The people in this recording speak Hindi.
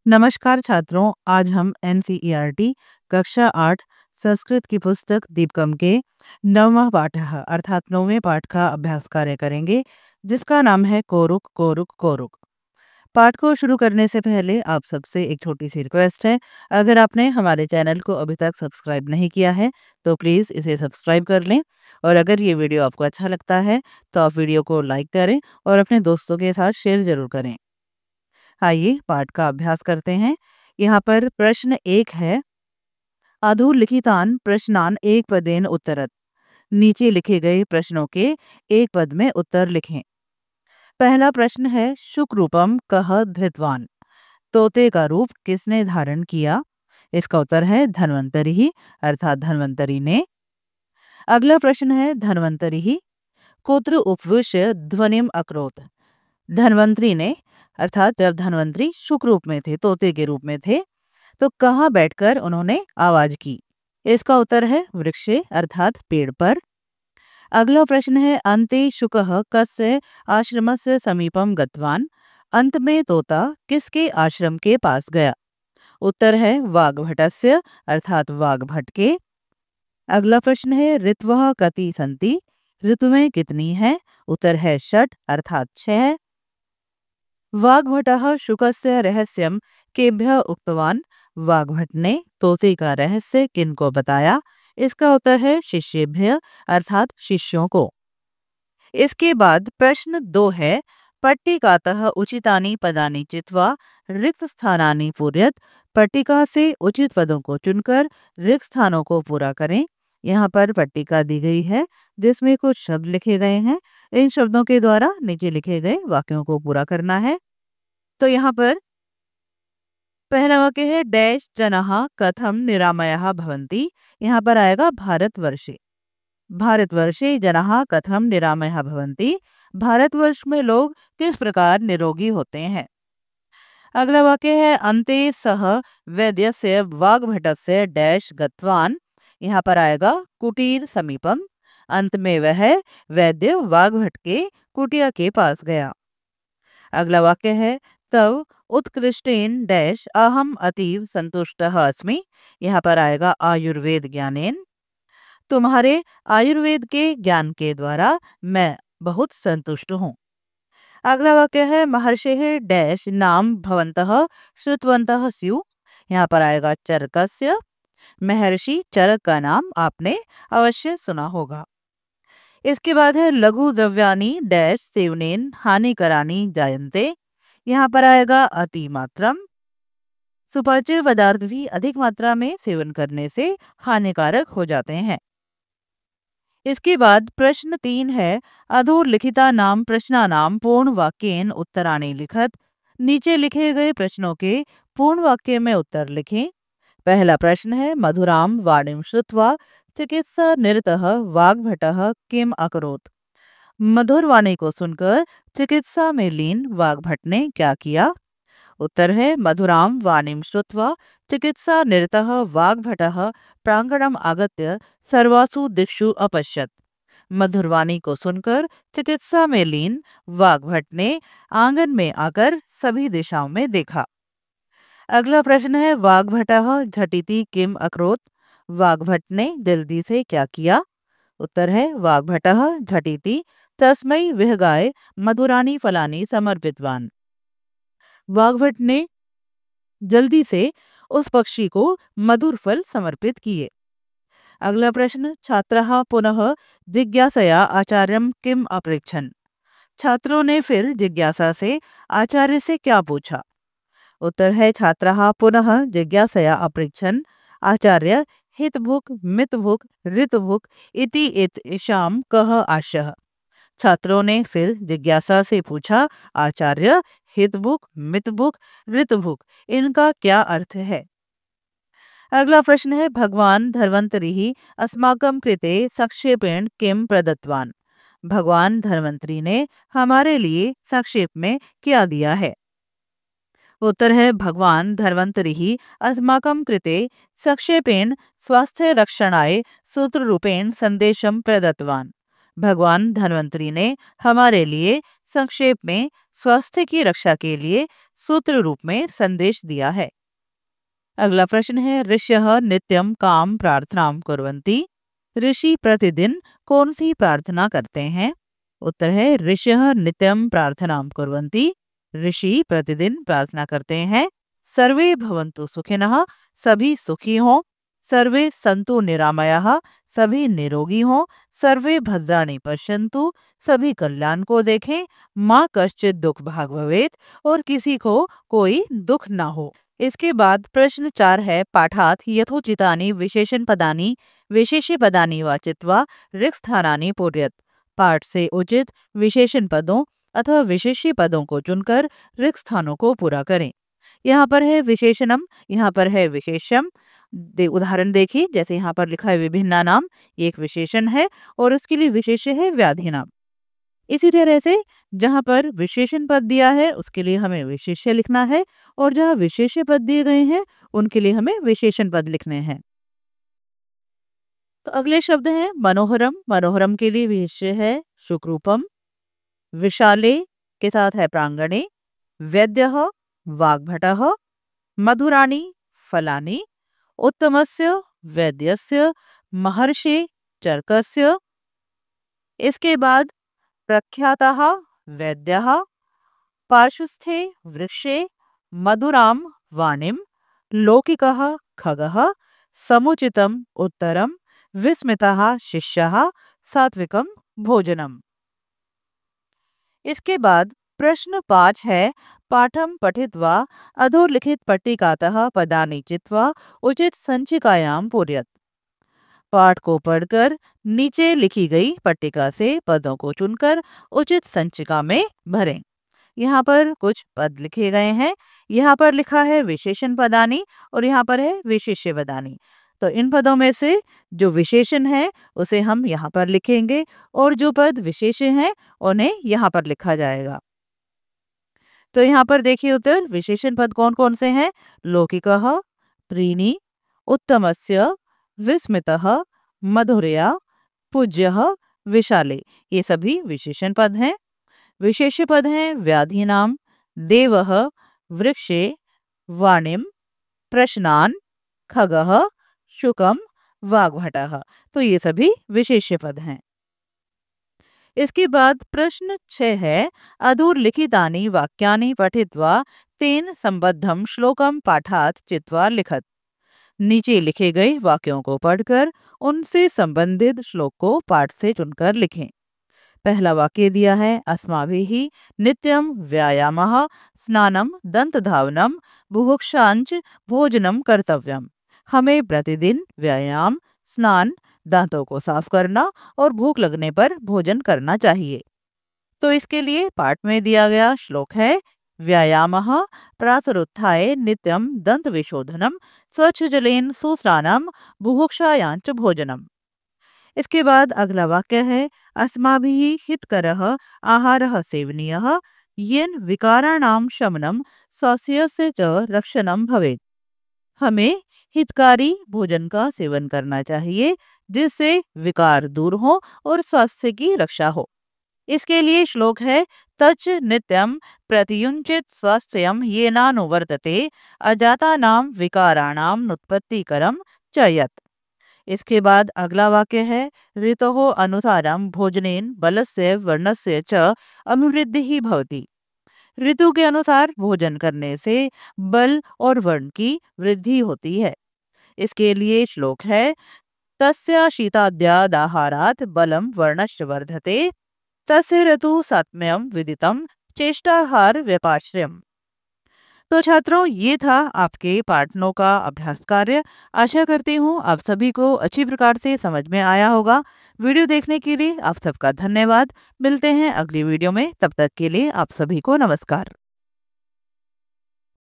नमस्कार छात्रों, आज हम एनसीईआरटी कक्षा 8 संस्कृत की पुस्तक दीपकम के नवमा पाठः अर्थात 9वें पाठ का अभ्यास कार्य करेंगे, जिसका नाम है कोरुक कोरुक कोरुक। पाठ को शुरू करने से पहले आप सबसे एक छोटी सी रिक्वेस्ट है। अगर आपने हमारे चैनल को अभी तक सब्सक्राइब नहीं किया है तो प्लीज़ इसे सब्सक्राइब कर लें, और अगर ये वीडियो आपको अच्छा लगता है तो आप वीडियो को लाइक करें और अपने दोस्तों के साथ शेयर जरूर करें। आइए पाठ का अभ्यास करते हैं। यहाँ पर प्रश्न 1 है, अधोलिखितान प्रश्नान एक पदेन उत्तरत। नीचे लिखे गए प्रश्नों के एक पद में उत्तर लिखें। पहला प्रश्न है, शुक रूपम कह धृतवान। तोते का रूप किसने धारण किया? इसका उत्तर है धन्वंतरि ही, अर्थात धन्वंतरि ने। अगला प्रश्न है, धन्वंतरि ही कुत्र उपविश्य ध्वनिम अकरोत। धन्वंतरि ने, अर्थात जब धन्वंतरि शुक रूप में थे, तोते के रूप में थे, तो कहाँ बैठकर उन्होंने आवाज की? इसका उत्तर है वृक्षे, अर्थात पेड़ पर। अगला प्रश्न है, अन्ते शुकः कस्य आश्रमस्य समीपम गतवान। अंत में तोता किसके आश्रम के पास गया? उत्तर है वाग्भटस्य, अर्थात वाग्भट के। अगला प्रश्न है, ऋतवः कति सन्ति। ऋतुएं कितनी हैं? उत्तर है षट्, अर्थात 6। वाग्भटः शुकस्य रहस्यम केभ्यः उक्तवान। वाग्भट ने तोते का रहस्य किनको बताया? इसका उत्तर है शिष्येभ्य, अर्थात शिष्यों को। इसके बाद प्रश्न 2 है, पट्टिकातः उचितानि पदानि चित्वा रिक्त स्थानानि पूरयत। पट्टिका से उचित पदों को चुनकर रिक्त स्थानों को पूरा करें। यहाँ पर पट्टिका दी गई है जिसमें कुछ शब्द लिखे गए हैं। इन शब्दों के द्वारा नीचे लिखे गए वाक्यों को पूरा करना है। तो यहाँ पर पहला वाक्य है, डैश जनाः कथम निरामयाः भवन्ति। यहाँ पर आएगा भारतवर्षे। भारतवर्षे जनाः कथम निरामयाः भवन्ति। भारतवर्ष में लोग किस प्रकार निरोगी होते हैं। अगला वाक्य है, अन्ते सह वैद्यस्य वाग्भटस्य डैश गतवान। यहाँ पर आएगा कुटीर समीपम। अंत में वह वैद्य वाग्भट के कुटिया के पास गया। अगला वाक्य है, तब उत्कृष्टेन डैश अहम अतीव संतुष्टः अस्मि। यहाँ पर आएगा आयुर्वेद ज्ञानेन। तुम्हारे आयुर्वेद के ज्ञान के द्वारा मैं बहुत संतुष्ट हूँ। अगला वाक्य है, महर्षेः डैश नाम भवन्तः श्रुतवन्तः स्युः। यहाँ पर आएगा चरकस्य। महर्षि चरक का नाम आपने अवश्य सुना होगा। इसके बाद है, लघु द्रव्यानि डैश सेवनेन हानिकरानि जायन्ते। यहाँ पर आएगा अति मात्रम। सुपाच्य पदार्थ भी अधिक मात्रा में सेवन करने से हानिकारक हो जाते हैं। इसके बाद प्रश्न 3 है, अधोलिखिता नाम प्रश्नानाम पूर्ण वाक्येन उत्तराणि लिखत। नीचे लिखे गए प्रश्नों के पूर्ण वाक्य में उत्तर लिखें। पहला प्रश्न है, मधुराम वाणीम श्रुत्वा चिकित्सा निरतः वाग्भटः किम अकरोत। मधुर वाणी को सुनकर चिकित्सा में लीन वाग्भट ने क्या किया? उत्तर है, मधुराम वाणीम श्रुत्वा चिकित्सा निरतः वाग्भटः प्रांगणम आगत्य सर्वासु दिक्षु अपश्यत। मधुर वाणी को सुनकर चिकित्सा में लीन वाग्भट ने आंगन में आकर सभी दिशाओं में देखा। अगला प्रश्न है, वाग्भटः झटिति किम अकरोत। वाग्भट ने जल्दी से क्या किया? उत्तर है, वाग्भटः झटिति तस्मै विहगाय मधुरानि फलानि समर्पितवान। वाग्भट ने जल्दी से उस पक्षी को मधुर फल समर्पित किए। अगला प्रश्न, छात्रः पुनः जिज्ञासया आचार्यम किम अपृच्छन्। छात्रों ने फिर जिज्ञासा से आचार्य से क्या पूछा? उत्तर है, छात्रः पुनः जिज्ञासया अपृच्छन् आचार्य हितभुक् मितभुक् ऋतभुक् इति इत्येषां कः आशयः। छात्रों ने फिर जिज्ञासा से पूछा, आचार्य हितभुक् मितभुक् ऋतभुक् इनका क्या अर्थ है? अगला प्रश्न है, भगवान धन्वंतरि अस्माकं कृते संक्षेपेण किम प्रदत्तवान। भगवान धन्वंतरि ने हमारे लिए संक्षेप में क्या दिया है? उत्तर है, भगवान धन्वंतरि अस्माकं कृते संक्षेपेण स्वास्थ्य रक्षणाय सूत्र रूपेण संदेशम प्रदत्तवान। भगवान धन्वंतरी ने हमारे लिए संक्षेप में स्वास्थ्य की रक्षा के लिए सूत्र रूप में संदेश दिया है। अगला प्रश्न है, ऋषयः नित्यम काम प्रार्थनाम कुर्वन्ति। ऋषि प्रतिदिन कौन सी प्रार्थना करते हैं? उत्तर है, ऋषयः नित्यम प्रार्थनाम कुर्वन्ति। ऋषि प्रतिदिन प्रार्थना करते हैं, सर्वे भवन्तु सुखिनः, सभी सुखी हों, सर्वे सन्तु निरामयाः, सभी निरोगी हों, सर्वे भद्राणि पश्यन्तु, सभी कल्याण को देखें, माँ कश्चित् दुख भाग भवेत्, और किसी को कोई दुख ना हो। इसके बाद प्रश्न 4 है, पाठात् यथोचितानि विशेषण पदानि विशेष्य पदानि वा चित्वा रिक्स्थानानि पूरयत्। पाठ से उचित विशेषण पदों अथवा विशेष्य पदों को चुनकर रिक्त स्थानों को पूरा करें। यहाँ पर है विशेषणम, यहाँ पर है विशेषम। उदाहरण देखिए, जैसे यहाँ पर लिखा है विभिन्ना नाम, ये एक विशेषण है और उसके लिए विशेष्य है व्याधि नाम। इसी तरह से जहाँ पर विशेषण पद दिया है उसके लिए हमें विशेष्य लिखना है, और जहाँ विशेष्य पद दिए गए हैं उनके लिए हमें विशेषण पद लिखने हैं। तो अगले शब्द हैं मनोहरम। मनोहरम के लिए विशेष्य है सुकृपम। विशाले के साथ है प्रांगणे। वैद्यः वाग्भटः। मधुराणि फलानि। उत्तमस्य वैद्यस्य। महर्षे चरकस्य। इसके बाद प्रख्यातः वैद्यः। पार्श्वस्थे वृक्षे मधुरां वाणिं। लौकिकः खगः। समुचितम उत्तरम। विस्मितः शिष्यः। सात्विकम भोजनम। इसके बाद प्रश्न 5 है, पाठम पठित्वा अधोलिखित पट्टिकातः पदानि चित्वा उचित संचिकायां पूरयत्। पाठ को पढ़कर नीचे लिखी गई पट्टिका से पदों को चुनकर उचित संचिका में भरें। यहाँ पर कुछ पद लिखे गए हैं। यहाँ पर लिखा है विशेषण पदानि और यहाँ पर है विशेष्य पदानि। तो इन पदों में से जो विशेषण है उसे हम यहाँ पर लिखेंगे और जो पद विशेष्य हैं उन्हें यहाँ पर लिखा जाएगा। तो यहाँ पर देखिए उत्तर, विशेषण पद कौन कौन से हैं? लौकिकः, त्रीणि, उत्तमस्य, विस्मितः, मधुरया, पूज्यः, विशाले, ये सभी विशेषण पद हैं। विशेष्य पद हैं व्याधीनाम, देवः, वृक्षे, वाणिम, प्रश्नान, खगः, शुकम, वाग्भटः। तो ये सभी विशेष्य पद हैं। इसके बाद प्रश्न 6 है, अधोलिखितानि वाक्यानि पठित्वा तेन संबद्धम श्लोकम पाठात् चित्वा लिखत। नीचे लिखे गए वाक्यों को पढ़कर उनसे संबंधित श्लोक को पाठ से चुनकर लिखें। पहला वाक्य दिया है, अस्माभिः नित्यं व्यायामः स्नानं दन्तधावनं बुभुक्षांच भोजनं कर्तव्यम्। हमें प्रतिदिन व्यायाम, स्नान, दांतों को साफ करना और भूख लगने पर भोजन करना चाहिए। तो इसके लिए पाठ में दिया गया श्लोक है, व्यायामः प्रातरुत्थाय नित्यं दंत विशोधनम स्वच्छ जलेन सुस्नानं बुभुक्षायाञ्च भोजनम। इसके बाद अगला वाक्य है, अस्माभिः हितकरः आहारः सेवनीयः येन विकाराणां शमनं स्वास्थ्यस्य च रक्षणं भवेत्। हमें हितकारी भोजन का सेवन करना चाहिए जिससे विकार दूर हो और स्वास्थ्य की रक्षा हो। इसके लिए श्लोक है, तच्च नित्यं प्रतियुञ्चित स्वास्थ्यं येनानुवर्तते अजातानां विकाराणां नुत्पत्तिकरं च यत्। इसके बाद अगला वाक्य है, ऋतोः अनुसारं भोजनेन बलस्य वर्णस्य च अभिवृद्धिः भवति। ऋतु के अनुसार भोजन करने से बल और वर्ण की वृद्धि होती है। इसके लिए श्लोक है, तस्य शीताद्यादाहारात् बलं वर्णश्च वर्धते तस्य ऋतु सात्म्यं विदितं चेष्टाहार व्यपाश्रयम्। तो छात्रों, ये था आपके पाठों का अभ्यास कार्य। आशा करती हूँ आप सभी को अच्छी प्रकार से समझ में आया होगा। वीडियो देखने के लिए आप सबका धन्यवाद। मिलते हैं अगली वीडियो में, तब तक के लिए आप सभी को नमस्कार।